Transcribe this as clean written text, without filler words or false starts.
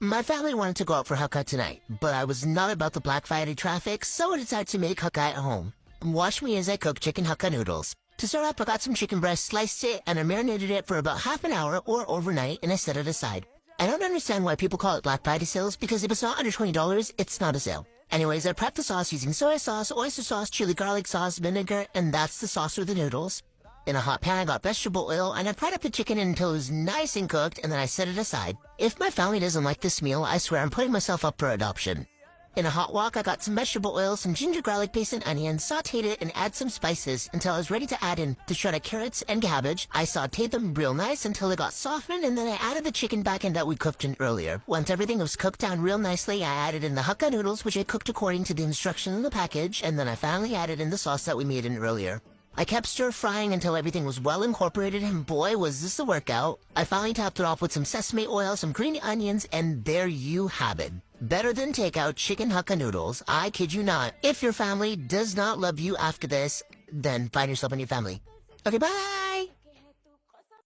My family wanted to go out for Hakka tonight, but I was not about the Black Friday traffic, so I decided to make Hakka at home. Watch me as I cook chicken Hakka noodles. To start up, I got some chicken breast, sliced it, and I marinated it for about half an hour or overnight, and I set it aside. I don't understand why people call it Black Friday sales, because if it's not under $20, it's not a sale. Anyways, I prepped the sauce using soy sauce, oyster sauce, chili garlic sauce, vinegar, and that's the sauce for the noodles. In a hot pan, I got vegetable oil, and I fried up the chicken until it was nice and cooked, and then I set it aside. If my family doesn't like this meal, I swear I'm putting myself up for adoption. In a hot wok, I got some vegetable oil, some ginger garlic paste and onion, sauteed it, and add some spices until I was ready to add in the shredded carrots and cabbage. I sauteed them real nice until it got softened, and then I added the chicken back in that we cooked in earlier. Once everything was cooked down real nicely, I added in the Hakka noodles, which I cooked according to the instructions in the package, and then I finally added in the sauce that we made in earlier. I kept stir-frying until everything was well incorporated, and boy, was this a workout. I finally topped it off with some sesame oil, some green onions, and there you have it. Better than takeout chicken Hakka noodles, I kid you not. If your family does not love you after this, then find yourself a new family. Okay, bye!